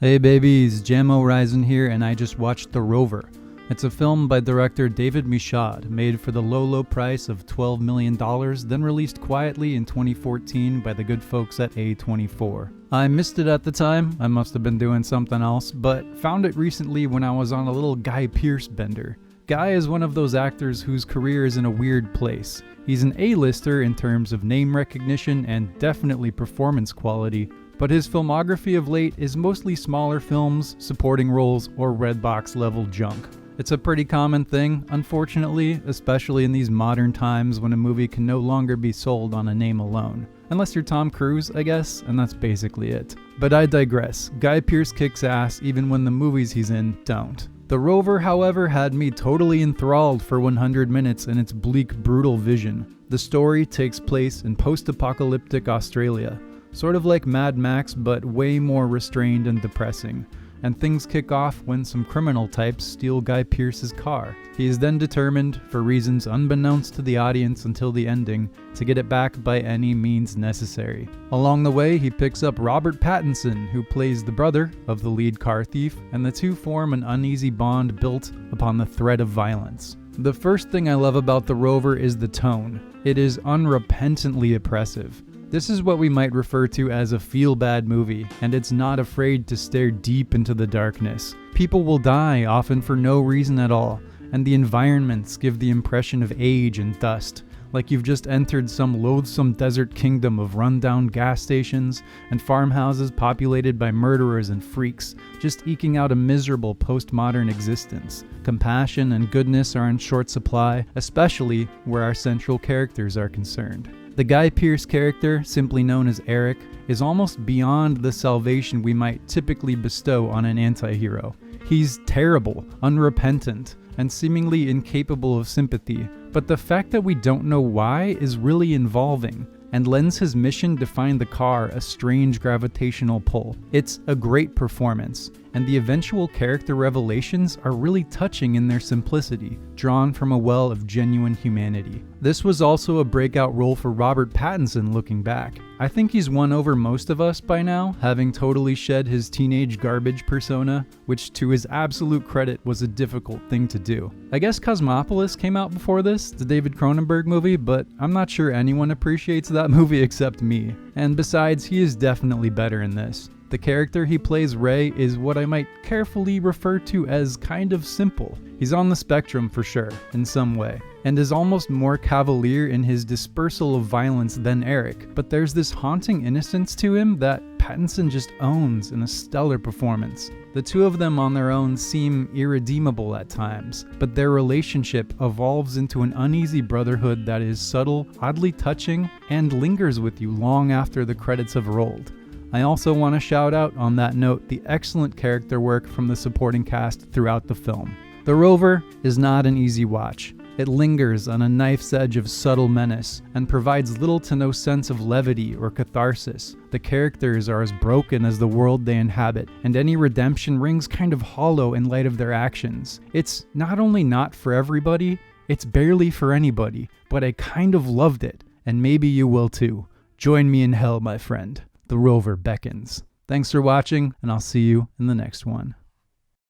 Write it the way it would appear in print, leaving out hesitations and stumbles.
Hey babies, Jammo-approved here, and I just watched The Rover. It's a film by director David Michod, made for the low price of $12 million, then released quietly in 2014 by the good folks at A24. I missed it at the time, I must have been doing something else, but found it recently when I was on a little Guy Pearce bender. Guy is one of those actors whose career is in a weird place. He's an A-lister in terms of name recognition and definitely performance quality, but his filmography of late is mostly smaller films, supporting roles, or red box level junk. It's a pretty common thing, unfortunately, especially in these modern times when a movie can no longer be sold on a name alone. Unless you're Tom Cruise, I guess, and that's basically it. But I digress. Guy Pearce kicks ass even when the movies he's in don't. The Rover, however, had me totally enthralled for 100 minutes in its bleak, brutal vision. The story takes place in post-apocalyptic Australia, sort of like Mad Max, but way more restrained and depressing. And things kick off when some criminal types steal Guy Pearce's car. He is then determined, for reasons unbeknownst to the audience until the ending, to get it back by any means necessary. Along the way, he picks up Robert Pattinson, who plays the brother of the lead car thief, and the two form an uneasy bond built upon the threat of violence. The first thing I love about The Rover is the tone. It is unrepentantly oppressive. This is what we might refer to as a feel-bad movie, and it's not afraid to stare deep into the darkness. People will die, often for no reason at all, and the environments give the impression of age and dust, like you've just entered some loathsome desert kingdom of run-down gas stations and farmhouses populated by murderers and freaks, just eking out a miserable postmodern existence. Compassion and goodness are in short supply, especially where our central characters are concerned. The Guy Pearce character, simply known as Eric, is almost beyond the salvation we might typically bestow on an anti-hero. He's terrible, unrepentant, and seemingly incapable of sympathy, but the fact that we don't know why is really involving, and lends his mission to find the car a strange gravitational pull. It's a great performance, and the eventual character revelations are really touching in their simplicity, drawn from a well of genuine humanity. This was also a breakout role for Robert Pattinson looking back. I think he's won over most of us by now, having totally shed his teenage garbage persona, which to his absolute credit was a difficult thing to do. I guess Cosmopolis came out before this, the David Cronenberg movie, but I'm not sure anyone appreciates that movie except me. And besides, he is definitely better in this. The character he plays, Ray, is what I might carefully refer to as kind of simple. He's on the spectrum for sure, in some way, and is almost more cavalier in his dispersal of violence than Eric, but there's this haunting innocence to him that Pattinson just owns in a stellar performance. The two of them on their own seem irredeemable at times, but their relationship evolves into an uneasy brotherhood that is subtle, oddly touching, and lingers with you long after the credits have rolled. I also want to shout out on that note the excellent character work from the supporting cast throughout the film. The Rover is not an easy watch. It lingers on a knife's edge of subtle menace and provides little to no sense of levity or catharsis. The characters are as broken as the world they inhabit, and any redemption rings kind of hollow in light of their actions. It's not only not for everybody, it's barely for anybody, but I kind of loved it, and maybe you will too. Join me in hell, my friend. The Rover beckons. Thanks for watching, and I'll see you in the next one.